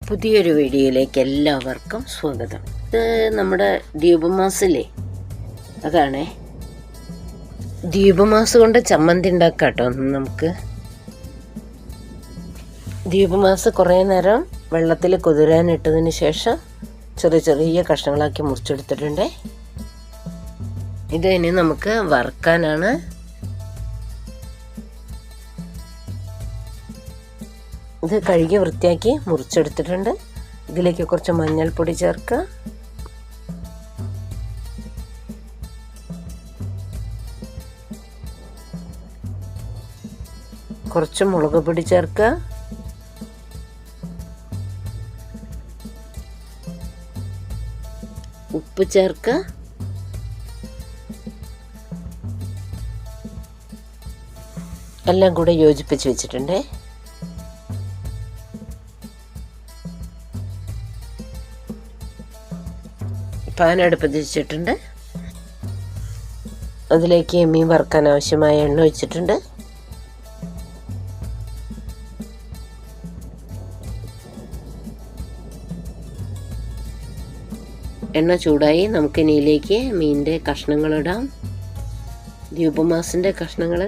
പുതിയൊരു വീഡിയോയിലേക്ക് എല്ലാവർക്കും സ്വാഗതം. ഇത് നമ്മുടെ ദ്വീപമാസില്ലേ, അതാണേ. ദ്വീപമാസ് കൊണ്ട് ചമ്മന്തി ഉണ്ടാക്കാം കേട്ടോ. നമുക്ക് ദ്വീപമാസ് കുറേ നേരം വെള്ളത്തിൽ കുതിരാനിട്ടതിന് ശേഷം ചെറിയ ചെറിയ കഷ്ണങ്ങളാക്കി മുറിച്ചെടുത്തിട്ടുണ്ട്. ഇത് ഇനി നമുക്ക് വറുക്കാനാണ്. ഇത് കഴുകി വൃത്തിയാക്കി മുറിച്ചെടുത്തിട്ടുണ്ട്. ഇതിലേക്ക് കുറച്ച് മഞ്ഞൾപ്പൊടി ചേർക്കുക, കുറച്ച് മുളക് പൊടി ചേർക്കുക, ഉപ്പ് ചേർക്കുക, എല്ലാം കൂടെ യോജിപ്പിച്ച് വെച്ചിട്ടുണ്ട്. പാൻ അടുപ്പത്ത് വെച്ചിട്ടുണ്ട്. അതിലേക്ക് മീൻ വറുക്കാൻ ആവശ്യമായ എണ്ണ ഒഴിച്ചിട്ടുണ്ട്. എണ്ണ ചൂടായി. നമുക്ക് ഇതിലേക്ക് മീനിൻ്റെ കഷ്ണങ്ങളിടാം. ദ്വീപമാസിൻ്റെ കഷ്ണങ്ങൾ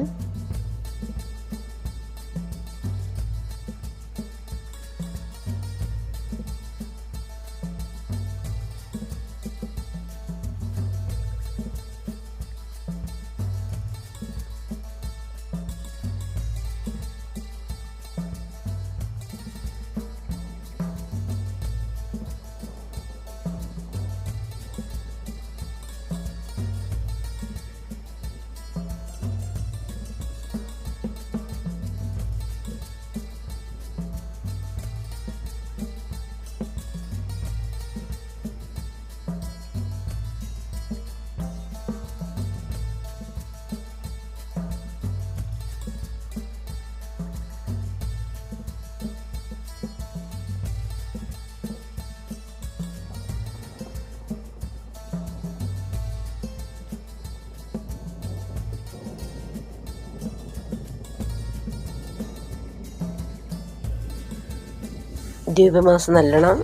ദ്വീപമാസ് നല്ലോണം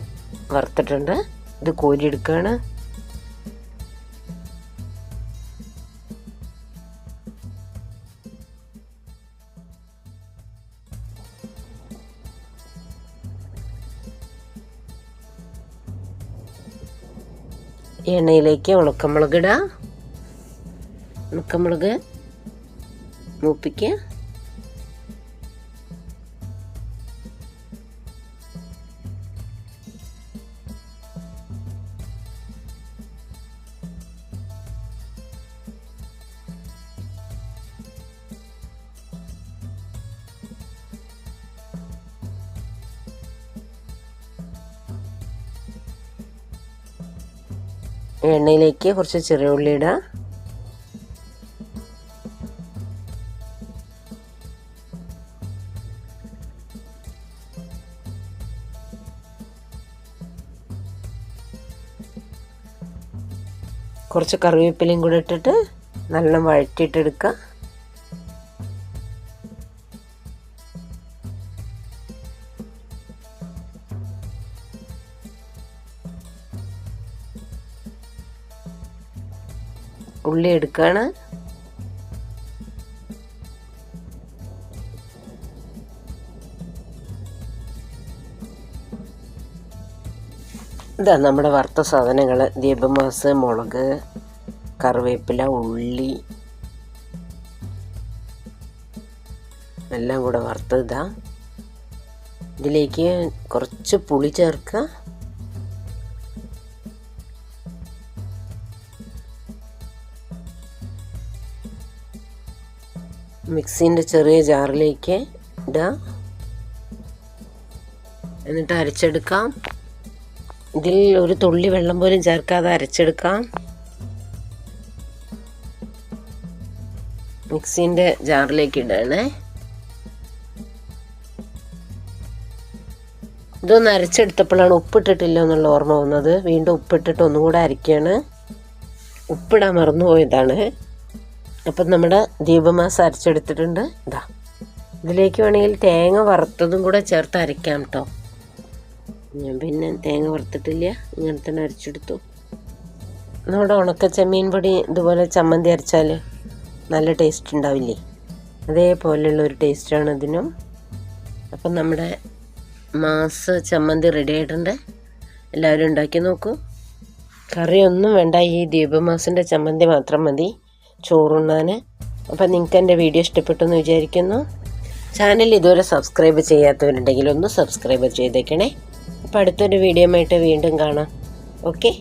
വറുത്തിട്ടുണ്ട്. ഇത് കോരിയെടുക്കുകയാണ്. എണ്ണയിലേക്ക് ഉണക്കമുളക് ഇടുക. ഉണക്കമുളക് മൂപ്പിക്കുക. എണ്ണയിലേക്ക് കുറച്ച് ചെറിയ ഉള്ളി ഇടുക. കുറച്ച് കറിവേപ്പിലയും കൂടെ ഇട്ടിട്ട് നല്ലോണം വഴറ്റിയിട്ടെടുക്കുക. ഉള്ളി എടുക്കുകയാണ്. ഇതാ നമ്മുടെ വറുത്ത സാധനങ്ങൾ: ദ്വീപമാസ്, മുളക്, കറിവേപ്പില, ഉള്ളി എല്ലാം കൂടെ വറുത്തതാ. ഇതിലേക്ക് കുറച്ച് പുളി ചേർക്കുക. മിക്സിൻ്റെ ചെറിയ ജാറിലേക്ക് ഇടുക. എന്നിട്ട് അരച്ചെടുക്കാം. ഇതിൽ ഒരു തുള്ളി വെള്ളം പോലും ചേർക്കാതെ അരച്ചെടുക്കാം. മിക്സിൻ്റെ ജാറിലേക്ക് ഇടണേ. ഇതൊന്ന് അരച്ചെടുത്തപ്പോഴാണ് ഉപ്പിട്ടിട്ടില്ല എന്നുള്ള ഓർമ്മ വന്നത്. വീണ്ടും ഉപ്പിട്ടിട്ട് ഒന്നും കൂടെ അരയ്ക്കുകയാണ്. ഉപ്പിടാൻ മറന്നുപോയതാണ്. അപ്പം നമ്മുടെ ദ്വീപമാസ് അരച്ചെടുത്തിട്ടുണ്ട്. ഇതാ, ഇതിലേക്ക് വേണമെങ്കിൽ തേങ്ങ വറുത്തതും കൂടെ ചേർത്ത് അരയ്ക്കാം കേട്ടോ. ഞാൻ പിന്നെ തേങ്ങ വറുത്തിട്ടില്ല, ഇങ്ങനെ തന്നെ അരച്ചെടുത്തു. നമ്മുടെ ഉണക്ക ചെമ്മീൻ പൊടി ഇതുപോലെ ചമ്മന്തി അരച്ചാൽ നല്ല ടേസ്റ്റ് ഉണ്ടാവില്ലേ, അതേപോലെയുള്ള ഒരു ടേസ്റ്റാണ് ഇതിനും. അപ്പം നമ്മുടെ മാസ് ചമ്മന്തി റെഡി ആയിട്ടുണ്ട്. എല്ലാവരും ഉണ്ടാക്കി നോക്കൂ. കറിയൊന്നും വേണ്ട, ഈ ദീപമാസിൻ്റെ ചമ്മന്തി മാത്രം മതി ചോറുണ്ണാൻ. അപ്പം നിങ്ങൾക്ക് എൻ്റെ വീഡിയോ ഇഷ്ടപ്പെട്ടു എന്ന് വിചാരിക്കുന്നു. ചാനൽ ഇതുവരെ സബ്സ്ക്രൈബ് ചെയ്യാത്തവരുണ്ടെങ്കിൽ ഒന്ന് സബ്സ്ക്രൈബ് ചെയ്തേക്കണേ. അപ്പോൾ അടുത്തൊരു വീഡിയോ ആയിട്ട് വീണ്ടും കാണാം. ഓക്കെ.